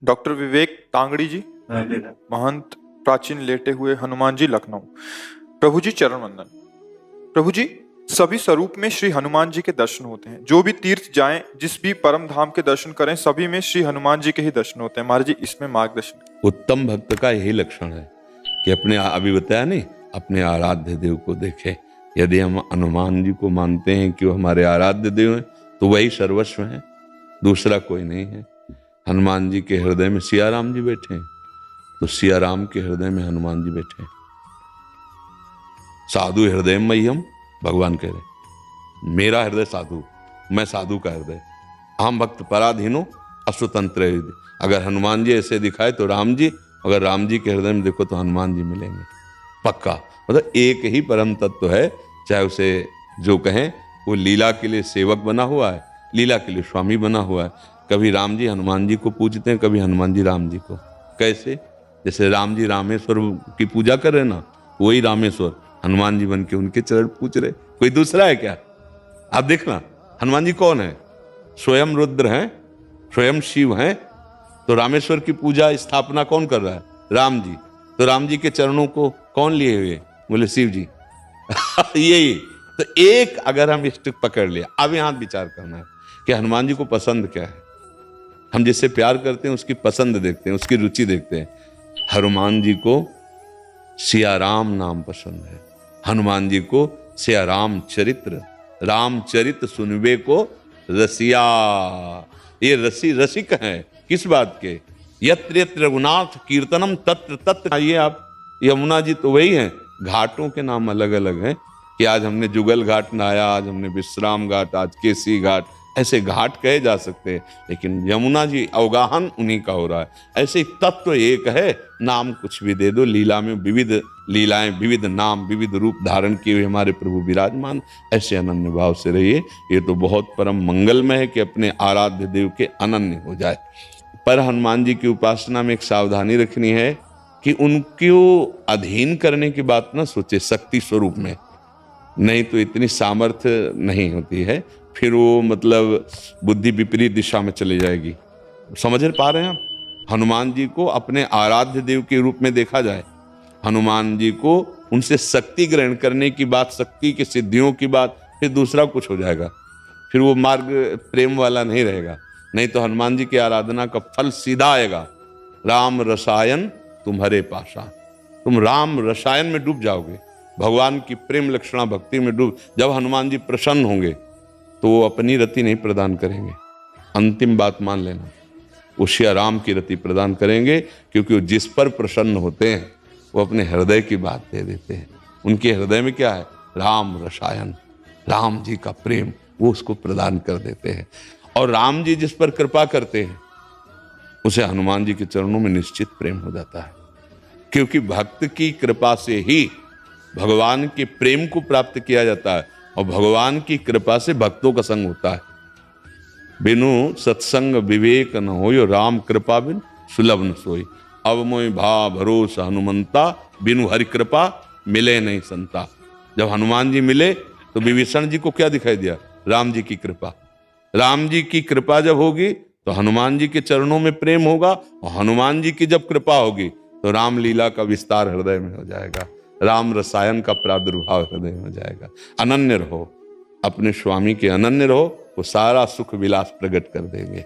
Doctor विवेक तांगड़ी जी, महंत प्राचीन लेटे हुए हनुमान जी, लखनऊ। प्रभु जी चरण वंदन। प्रभु जी, सभी स्वरूप में श्री हनुमान जी के दर्शन होते हैं। जो भी तीर्थ जाएं, जिस भी परम धाम के दर्शन करें, सभी में श्री हनुमान जी के ही दर्शन होते हैं। महाराज जी, इसमें मार्गदर्शन। उत्तम भक्त का यही लक्षण है कि अपने, अभी बताया नहीं, अपने आराध्य देव को देखे। यदि हम हनुमान जी को मानते हैं कि वो हमारे आराध्य देव हैं, तो वही सर्वस्व हैं, दूसरा कोई नहीं है। हनुमान जी के हृदय में सिया राम जी बैठे हैं, तो सिया राम के हृदय में हनुमान जी बैठे हैं। साधु हृदय मह्यम, भगवान कह रहे, मेरा हृदय साधु, मैं साधु का हृदय। हम भक्त पराधीनो अस्वतंत्र। अगर हनुमान जी ऐसे दिखाए तो राम जी, अगर राम जी के हृदय में देखो तो हनुमान जी मिलेंगे पक्का। मतलब एक ही परम तत्व है, चाहे उसे जो कहें। वो लीला के लिए सेवक बना हुआ है, लीला के लिए स्वामी बना हुआ है। कभी राम जी हनुमान जी को पूजते हैं, कभी हनुमान जी राम जी को। कैसे? जैसे राम जी रामेश्वर की पूजा कर रहे ना, वही रामेश्वर हनुमान जी बन के उनके चरण पूछ रहे। कोई दूसरा है क्या? आप देखना, हनुमान जी कौन है? स्वयं रुद्र हैं, स्वयं शिव हैं। तो रामेश्वर की पूजा स्थापना कौन कर रहा है? राम जी। तो राम जी के चरणों को कौन लिए हुए? बोले शिव जी। यही तो एक, अगर हम इष्ट पकड़ लिया, अब यहां विचार करना है कि हनुमान जी को पसंद क्या है। हम जिससे प्यार करते हैं उसकी पसंद देखते हैं, उसकी रुचि देखते हैं। हनुमान जी को सिया राम नाम पसंद है। हनुमान जी को सिया राम चरित्र, रामचरित सुनबे को रसिया। ये रसिक हैं किस बात के? यत्र यत्र रघुनाथ कीर्तनम तत्र तत्र। आइए आप, यमुना जी तो वही हैं, घाटों के नाम अलग अलग हैं कि आज हमने जुगल घाट नहाया, आज हमने विश्राम घाट, आज केसी घाट, ऐसे घाट कहे जा सकते हैं। लेकिन यमुना जी अवगाहन उन्हीं का हो रहा है। ऐसे ही तत्व एक है, नाम कुछ भी दे दो। लीला में विविध लीलाएं, विविध नाम, विविध रूप धारण किए हुए हमारे प्रभु विराजमान। ऐसे अनन्य भाव से रहिए। ये तो बहुत परम मंगलमय है कि अपने आराध्य देव के अनन्य हो जाए। पर हनुमान जी की उपासना में एक सावधानी रखनी है कि उनको अधीन करने की बात ना सोचे शक्ति स्वरूप में, नहीं तो इतनी सामर्थ्य नहीं होती है। फिर वो मतलब बुद्धि विपरीत दिशा में चली जाएगी। समझ पा रहे हैं आप? हनुमान जी को अपने आराध्य देव के रूप में देखा जाए, हनुमान जी को उनसे शक्ति ग्रहण करने की बात, शक्ति की सिद्धियों की बात, फिर दूसरा कुछ हो जाएगा। फिर वो मार्ग प्रेम वाला नहीं रहेगा। नहीं तो हनुमान जी की आराधना का फल सीधा आएगा, राम रसायन तुम्हारे पासा। तुम राम रसायन में डूब जाओगे, भगवान की प्रेम लक्षणा भक्ति में डूब। जब हनुमान जी प्रसन्न होंगे तो वो अपनी रति नहीं प्रदान करेंगे, अंतिम बात मान लेना, वो श्री राम की रति प्रदान करेंगे। क्योंकि वो जिस पर प्रसन्न होते हैं वो अपने हृदय की बात दे देते हैं। उनके हृदय में क्या है? राम रसायन, राम जी का प्रेम, वो उसको प्रदान कर देते हैं। और राम जी जिस पर कृपा करते हैं उसे हनुमान जी के चरणों में निश्चित प्रेम हो जाता है। क्योंकि भक्त की कृपा से ही भगवान के प्रेम को प्राप्त किया जाता है, और भगवान की कृपा से भक्तों का संग होता है। बिनु सत्संग विवेक न होयो, राम कृपा बिन सुलभ न सोई। अब मोहि भा भरोसा हनुमंता, बिनु हरि कृपा मिले नहीं संता। जब हनुमान जी मिले तो विभीषण जी को क्या दिखाई दिया? राम जी की कृपा। राम जी की कृपा जब होगी तो हनुमान जी के चरणों में प्रेम होगा, और हनुमान जी की जब कृपा होगी तो रामलीला का विस्तार हृदय में हो जाएगा, राम रसायन का प्रादुर्भाव हृदय में हो जाएगा। अनन्य रहो, अपने स्वामी के अनन्य रहो, वो सारा सुख विलास प्रकट कर देंगे।